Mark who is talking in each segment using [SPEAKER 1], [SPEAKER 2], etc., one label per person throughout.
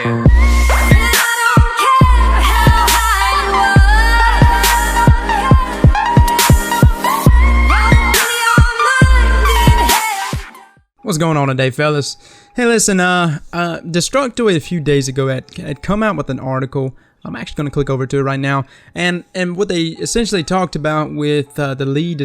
[SPEAKER 1] What's going on today, fellas? Hey, listen, Destructoid a few days ago had come out with an article. I'm actually going to click over to it right now. And what they essentially talked about with the lead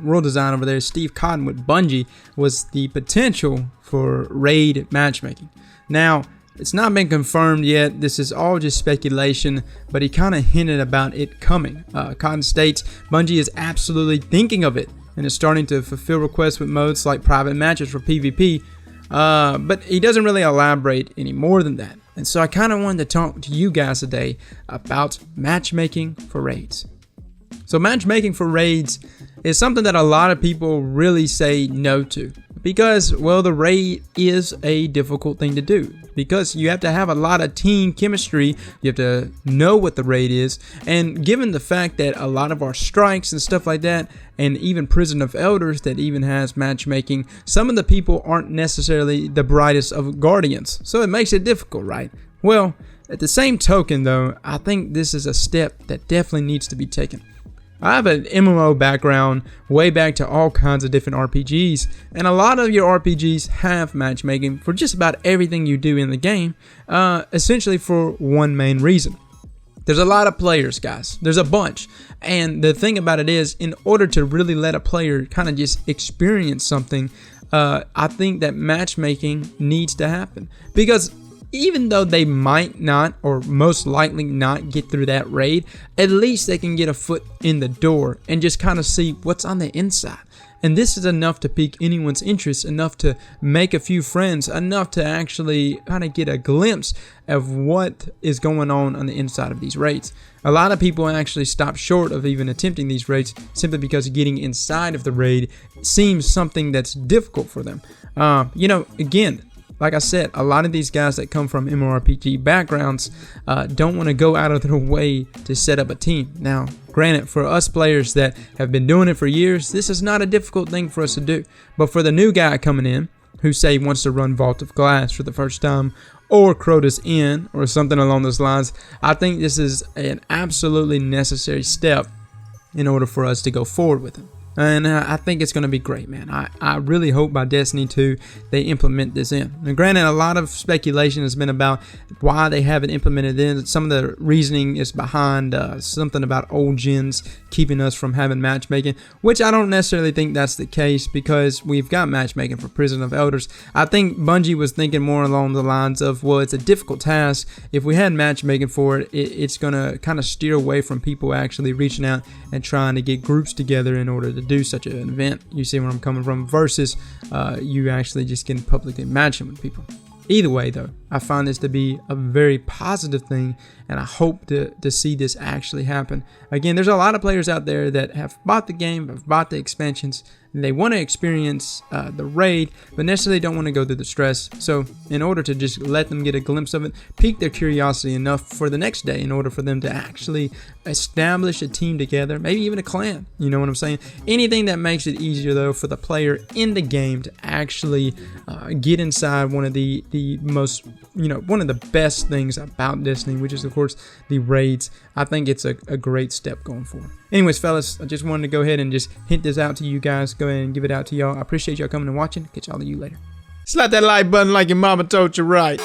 [SPEAKER 1] world design over there, Steve Cotton with Bungie, was the potential for raid matchmaking. Now, it's not been confirmed yet. This is all just speculation, but he kind of hinted about it coming. Cotton states Bungie is absolutely thinking of it and is starting to fulfill requests with modes like private matches for PvP, but he doesn't really elaborate any more than that. And so I kind of wanted to talk to you guys today about matchmaking for raids. So matchmaking for raids is something that a lot of people really say no to because, well, the raid is a difficult thing to do because you have to have a lot of team chemistry. You have to know what the raid is, and given the fact that a lot of our strikes and stuff like that, and even Prison of Elders that even has matchmaking, some of the people aren't necessarily the brightest of guardians, so it makes it difficult, right? Well, at the same token though, I think this is a step that definitely needs to be taken. I have an MMO background way back to all kinds of different RPGs, and a lot of your RPGs have matchmaking for just about everything you do in the game, essentially for one main reason. There's a lot of players, guys. There's a bunch. And the thing about it is, in order to really let a player kind of just experience something, I think that matchmaking needs to happen. Because even though they might not, or most likely not, get through that raid, at least they can get a foot in the door and just kind of see what's on the inside. And this is enough to pique anyone's interest, enough to make a few friends, enough to actually kind of get a glimpse of what is going on the inside of these raids. A lot of people actually stop short of even attempting these raids simply because getting inside of the raid seems something that's difficult for them. Again, like I said, a lot of these guys that come from MMORPG backgrounds don't want to go out of their way to set up a team. Now, granted, for us players that have been doing it for years, this is not a difficult thing for us to do. But for the new guy coming in, who say wants to run Vault of Glass for the first time, or Crota's Inn, or something along those lines, I think this is an absolutely necessary step in order for us to go forward with it. And I think it's going to be great, man. I really hope by Destiny 2 they implement this in. Now, granted, a lot of speculation has been about why they haven't implemented it in. Some of the reasoning is behind something about old gens keeping us from having matchmaking, which I don't necessarily think that's the case because we've got matchmaking for Prison of Elders. I think Bungie was thinking more along the lines of, well, it's a difficult task. If we had matchmaking for it, it's going to kind of steer away from people actually reaching out and trying to get groups together in order to do such an event. You see where I'm coming from, versus you actually just getting publicly matching with people. Either way though, I find this to be a very positive thing, and I hope to see this actually happen. Again, there's a lot of players out there that have bought the game, have bought the expansions, and they want to experience the raid, but necessarily don't want to go through the stress. So in order to just let them get a glimpse of it, pique their curiosity enough for the next day in order for them to actually establish a team together, maybe even a clan, you know what I'm saying? Anything that makes it easier though for the player in the game to actually get inside one of the most, one of the best things about Destiny, which is of course the raids. I think it's a great step going forward. Anyways, fellas, I just wanted to go ahead and just hint this out to you guys. Go ahead and give it out to y'all. I appreciate y'all coming and watching. Catch all of you later. Slap that like button like your mama told you right.